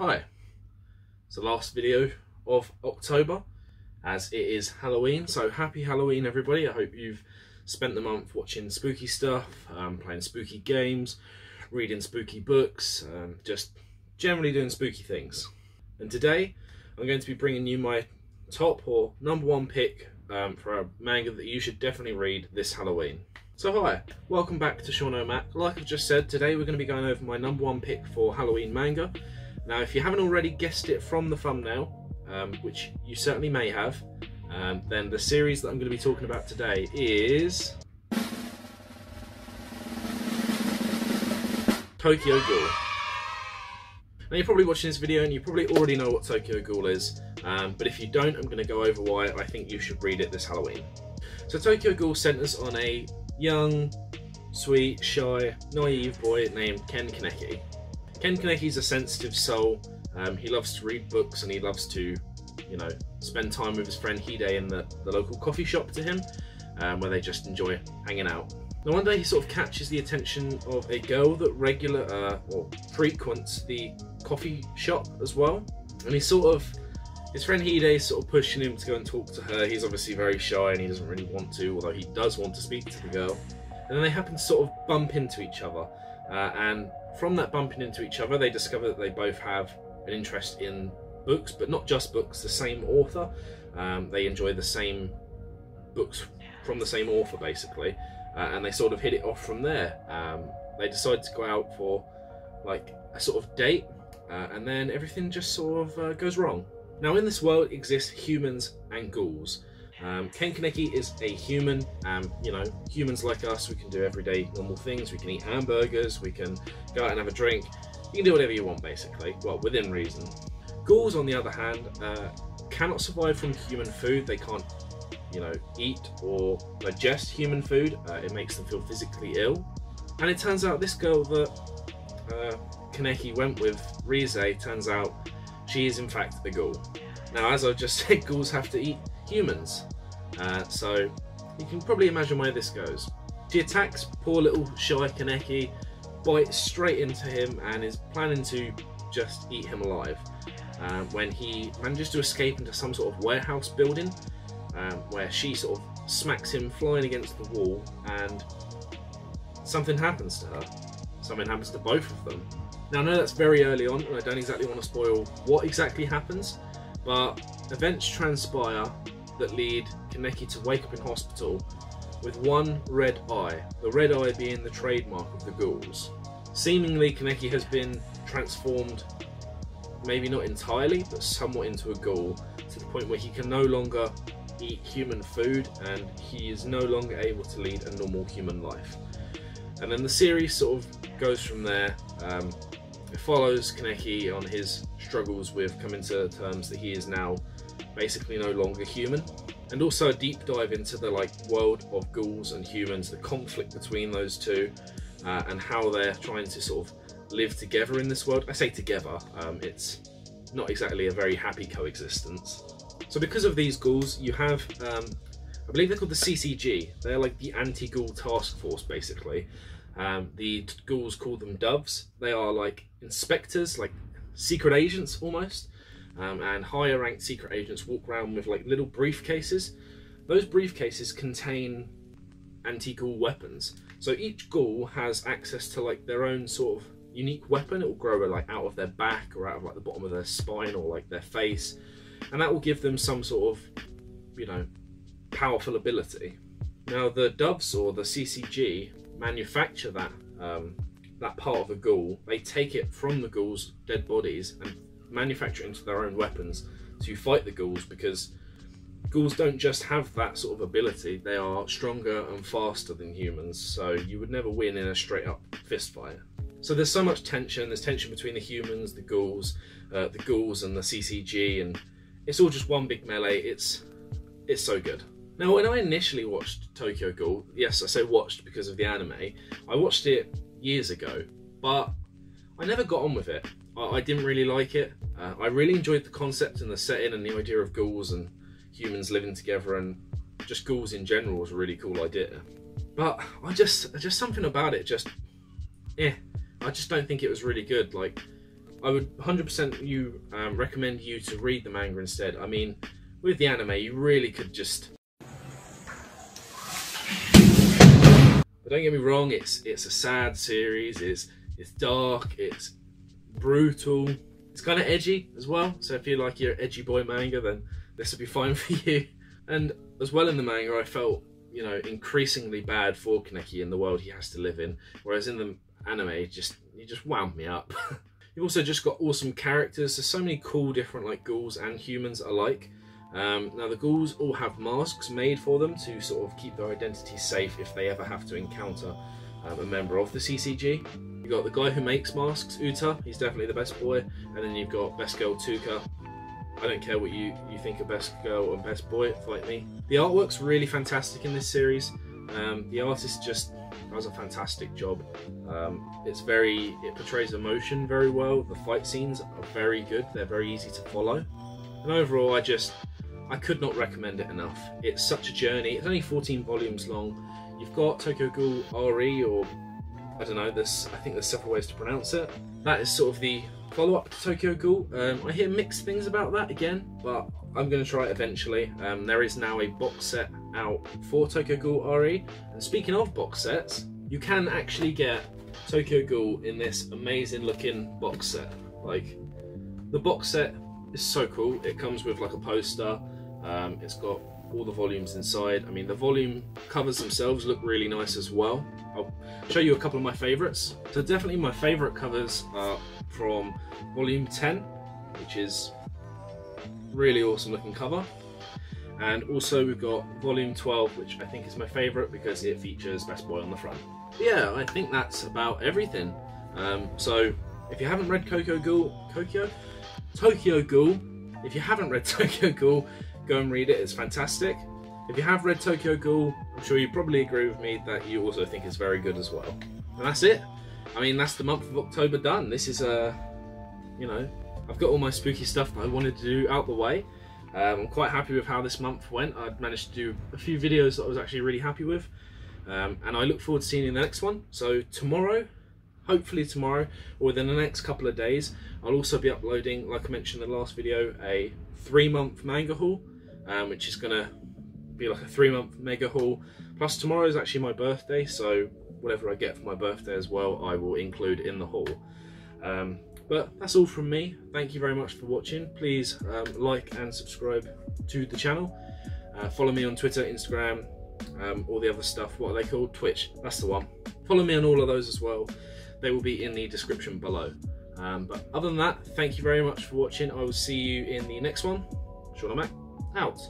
Hi, it's the last video of October as it is Halloween, so happy Halloween everybody. I hope you've spent the month watching spooky stuff, playing spooky games, reading spooky books, just generally doing spooky things. And today I'm going to be bringing you my top or #1 pick for a manga that you should definitely read this Halloween. So hi, welcome back to Sean O'Mac. Like I've just said, today we're going to be going over my #1 pick for Halloween manga. Now, if you haven't already guessed it from the thumbnail, which you certainly may have, then the series that I'm going to be talking about today is Tokyo Ghoul. Now, you're probably watching this video and you probably already know what Tokyo Ghoul is, but if you don't, I'm going to go over why I think you should read it this Halloween. So Tokyo Ghoul centers on a young, sweet, shy, naive boy named Ken Kaneki. Ken Kaneki's a sensitive soul. He loves to read books and he loves to, spend time with his friend Hide in the local coffee shop to him, where they just enjoy hanging out. Now one day he sort of catches the attention of a girl that frequents the coffee shop as well. And his friend Hide is sort of pushing him to go and talk to her. He's obviously very shy and he doesn't really want to, although he does want to speak to the girl. And then they happen to sort of bump into each other. And from that bumping into each other, they discover that they both have an interest in books, but not just books, the same author. They enjoy the same books from the same author, basically, and they sort of hit it off from there. They decide to go out for like a sort of date, and then everything just sort of goes wrong. Now, in this world exist humans and ghouls. Ken Kaneki is a human. Humans like us, we can do everyday normal things. We can eat hamburgers, we can go out and have a drink. You can do whatever you want, basically, well, within reason. Ghouls, on the other hand, cannot survive from human food. They can't, eat or digest human food. It makes them feel physically ill. And it turns out this girl that Kaneki went with, Rize, turns out she is in fact a ghoul. Now, as I just said, ghouls have to eat humans, so you can probably imagine where this goes. She attacks poor little shy Kaneki, bites straight into him, and is planning to just eat him alive. When he manages to escape into some sort of warehouse building, where she sort of smacks him flying against the wall, and something happens to her. Something happens to both of them. Now, I know that's very early on, and I don't exactly want to spoil what exactly happens, but events transpire that lead Kaneki to wake up in hospital with one red eye, the red eye being the trademark of the ghouls. Seemingly, Kaneki has been transformed, maybe not entirely, but somewhat into a ghoul, to the point where he can no longer eat human food and he is no longer able to lead a normal human life. And then the series sort of goes from there. It follows Kaneki on his struggles with coming to terms that he is now basically no longer human, and also a deep dive into the world of ghouls and humans, the conflict between those two, and how they're trying to sort of live together in this world. I say together, it's not exactly a very happy coexistence. So because of these ghouls, you have, I believe they're called the CCG. They're like the anti-ghoul task force, basically. The ghouls call them doves. They are like inspectors, like secret agents almost, and higher ranked secret agents walk around with like little briefcases. Those briefcases contain anti-ghoul weapons. So each ghoul has access to like their own sort of unique weapon. It will grow like out of their back or out of like the bottom of their spine or like their face, and that will give them some sort of, powerful ability. Now the doves, or the CCG, manufacture that part of the ghoul. They take it from the ghouls' dead bodies and manufacture it into their own weapons to fight the ghouls, because ghouls don't just have that sort of ability, they are stronger and faster than humans, so you would never win in a straight up fist fight. So there's so much tension. There's tension between the humans, the ghouls and the CCG, and it's all just one big melee. It's so good. Now, when I initially watched Tokyo Ghoul, yes, I say watched because of the anime, I watched it years ago, but I never got on with it. I didn't really like it. I really enjoyed the concept and the setting and the idea of ghouls and humans living together, and just ghouls in general was a really cool idea. But just something about it, I just don't think it was really good. Like, I would 100% recommend you to read the manga instead. I mean, with the anime, you really could just... But don't get me wrong, it's a sad series, it's dark, it's brutal, it's kind of edgy as well, so if you like your edgy boy manga, then this will be fine for you. And as well in the manga, I felt, you know, increasingly bad for Kaneki in the world he has to live in, whereas in the anime, he just wound me up. You've also just got awesome characters. There's so many cool different like ghouls and humans alike. Now the ghouls all have masks made for them to sort of keep their identity safe if they ever have to encounter a member of the CCG. You've got the guy who makes masks, Uta, he's definitely the best boy, and then you've got best girl Tuka. I don't care what you think of best girl and best boy, fight me. The artwork's really fantastic in this series. The artist just does a fantastic job. It portrays emotion very well. The fight scenes are very good. They're very easy to follow. And overall, I could not recommend it enough. It's such a journey. It's only 14 volumes long. You've got Tokyo Ghoul RE, or I don't know, I think there's several ways to pronounce it. That is sort of the follow-up to Tokyo Ghoul. I hear mixed things about that again, but I'm going to try it eventually. There is now a box set out for Tokyo Ghoul RE, and speaking of box sets, you can actually get Tokyo Ghoul in this amazing looking box set. Like, the box set is so cool. It comes with like a poster, it's got all the volumes inside. I mean, the volume covers themselves look really nice as well. I'll show you a couple of my favourites. So definitely my favourite covers are from volume 10, which is really awesome looking cover. And also we've got volume 12, which I think is my favourite because it features Best Boy on the front. But yeah, I think that's about everything. So if you haven't read Tokyo Ghoul, if you haven't read Tokyo Ghoul, go and read it, it's fantastic. If you have read Tokyo Ghoul, I'm sure you probably agree with me that you also think it's very good as well. And that's it. I mean, that's the month of October done. This is you know, I've got all my spooky stuff that I wanted to do out the way. I'm quite happy with how this month went. I've managed to do a few videos that I was actually really happy with. And I look forward to seeing you in the next one. So tomorrow, hopefully tomorrow, or within the next couple of days, I'll also be uploading, like I mentioned in the last video, a 3-month manga haul, which is gonna be like a 3-month mega haul. Plus tomorrow is actually my birthday, so whatever I get for my birthday as well, I will include in the haul. But that's all from me. Thank you very much for watching. Please like and subscribe to the channel. Follow me on Twitter, Instagram, all the other stuff. What are they called? Twitch, that's the one. Follow me on all of those as well. They will be in the description below. But other than that, thank you very much for watching. I will see you in the next one. Sean Mac, out.